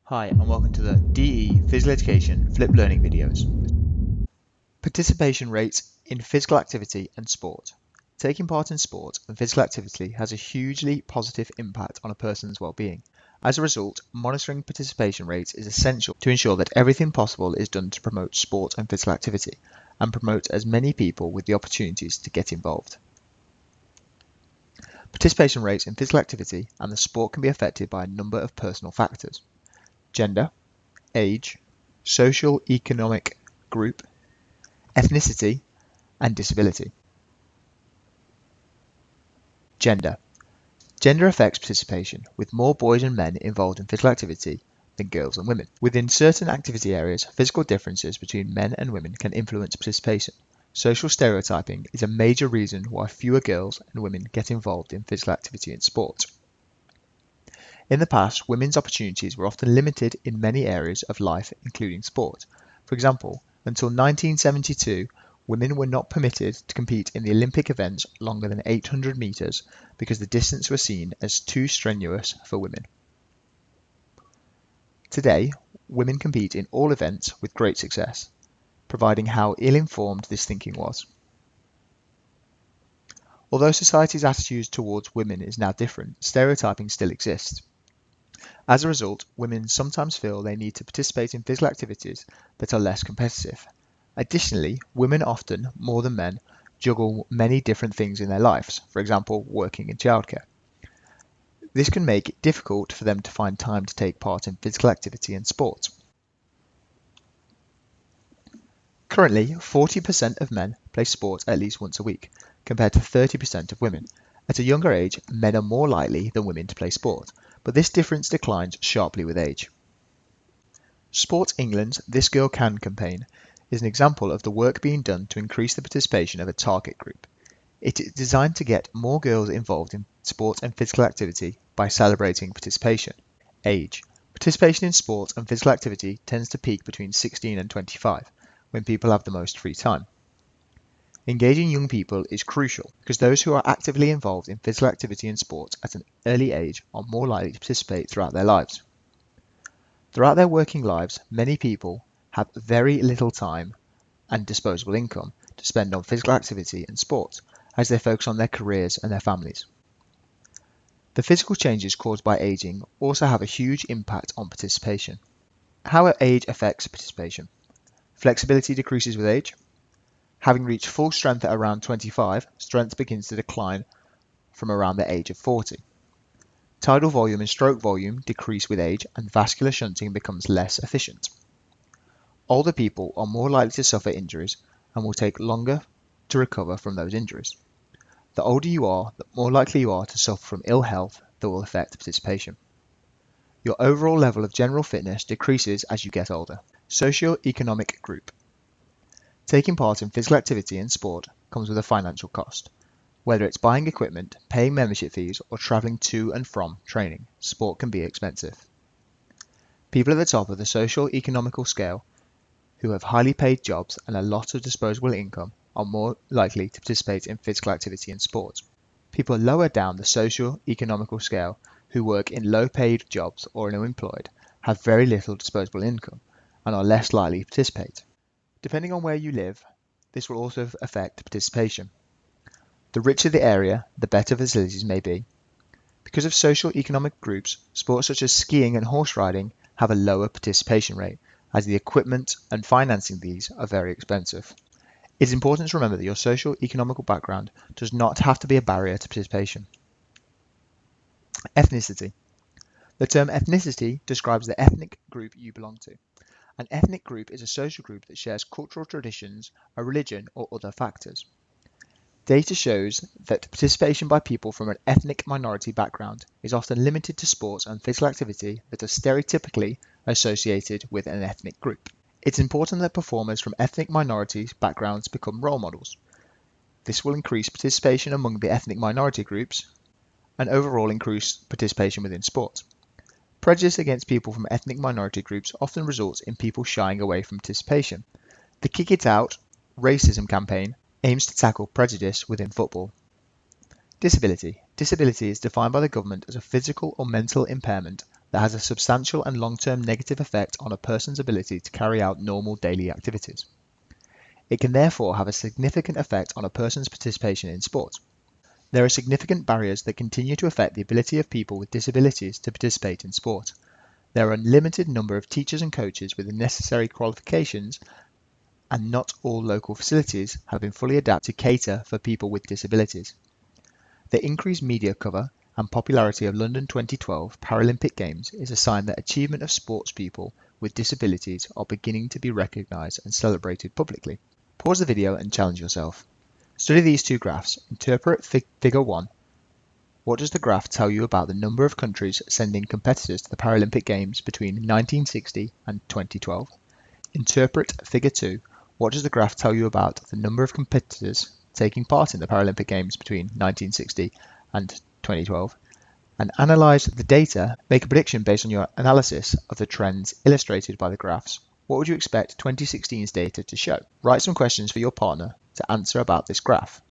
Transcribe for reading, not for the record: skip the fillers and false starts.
Hi and welcome to the DE Physical Education Flip Learning videos. Participation rates in physical activity and sport. Taking part in sport and physical activity has a hugely positive impact on a person's well-being. As a result, monitoring participation rates is essential to ensure that everything possible is done to promote sport and physical activity and promote as many people with the opportunities to get involved. Participation rates in physical activity and the sport can be affected by a number of personal factors: gender, age, socio-economic group, ethnicity, and disability. Gender. Gender affects participation, with more boys and men involved in physical activity than girls and women. Within certain activity areas, physical differences between men and women can influence participation. Social stereotyping is a major reason why fewer girls and women get involved in physical activity and sport. In the past, women's opportunities were often limited in many areas of life, including sport. For example, until 1972, women were not permitted to compete in the Olympic events longer than 800 meters because the distance was seen as too strenuous for women. Today, women compete in all events with great success, providing how ill-informed this thinking was. Although society's attitudes towards women is now different, stereotyping still exists. As a result, women sometimes feel they need to participate in physical activities that are less competitive. Additionally, women often, more than men, juggle many different things in their lives, for example, working in childcare. This can make it difficult for them to find time to take part in physical activity and sport. Currently, 40% of men play sport at least once a week, compared to 30% of women. At a younger age, men are more likely than women to play sport, but this difference declines sharply with age. Sport England's This Girl Can campaign is an example of the work being done to increase the participation of a target group. It is designed to get more girls involved in sport and physical activity by celebrating participation. Age. Participation in sport and physical activity tends to peak between 16 and 25, when people have the most free time. Engaging young people is crucial because those who are actively involved in physical activity and sport at an early age are more likely to participate throughout their lives. Throughout their working lives, many people have very little time and disposable income to spend on physical activity and sport as they focus on their careers and their families. The physical changes caused by aging also have a huge impact on participation. How age affects participation. Flexibility decreases with age. Having reached full strength at around 25, strength begins to decline from around the age of 40. Tidal volume and stroke volume decrease with age and vascular shunting becomes less efficient. Older people are more likely to suffer injuries and will take longer to recover from those injuries. The older you are, the more likely you are to suffer from ill health that will affect participation. Your overall level of general fitness decreases as you get older. Socio-Economic Group. Taking part in physical activity and sport comes with a financial cost. Whether it's buying equipment, paying membership fees, or traveling to and from training, sport can be expensive. People at the top of the socio-economical scale who have highly paid jobs and a lot of disposable income are more likely to participate in physical activity and sport. People lower down the socio-economical scale who work in low-paid jobs or are unemployed have very little disposable income and are less likely to participate. Depending on where you live, this will also affect participation. The richer the area, the better facilities may be. Because of socio-economic groups, sports such as skiing and horse riding have a lower participation rate, as the equipment and financing these are very expensive. It is important to remember that your socio-economical background does not have to be a barrier to participation. Ethnicity. The term ethnicity describes the ethnic group you belong to. An ethnic group is a social group that shares cultural traditions, a religion, or other factors. Data shows that participation by people from an ethnic minority background is often limited to sports and physical activity that are stereotypically associated with an ethnic group. It's important that performers from ethnic minority backgrounds become role models. This will increase participation among the ethnic minority groups and overall increase participation within sport. Prejudice against people from ethnic minority groups often results in people shying away from participation. The Kick It Out racism campaign aims to tackle prejudice within football. Disability. Disability is defined by the government as a physical or mental impairment that has a substantial and long-term negative effect on a person's ability to carry out normal daily activities. It can therefore have a significant effect on a person's participation in sport. There are significant barriers that continue to affect the ability of people with disabilities to participate in sport. There are a limited number of teachers and coaches with the necessary qualifications, and not all local facilities have been fully adapted to cater for people with disabilities. The increased media cover and popularity of London 2012 Paralympic Games is a sign that achievement of sportspeople with disabilities are beginning to be recognised and celebrated publicly. Pause the video and challenge yourself. Study these two graphs. Interpret Figure 1. What does the graph tell you about the number of countries sending competitors to the Paralympic Games between 1960 and 2012? Interpret Figure 2. What does the graph tell you about the number of competitors taking part in the Paralympic Games between 1960 and 2012? And analyze the data, make a prediction based on your analysis of the trends illustrated by the graphs. What would you expect 2016's data to show? Write some questions for your partner to answer about this graph.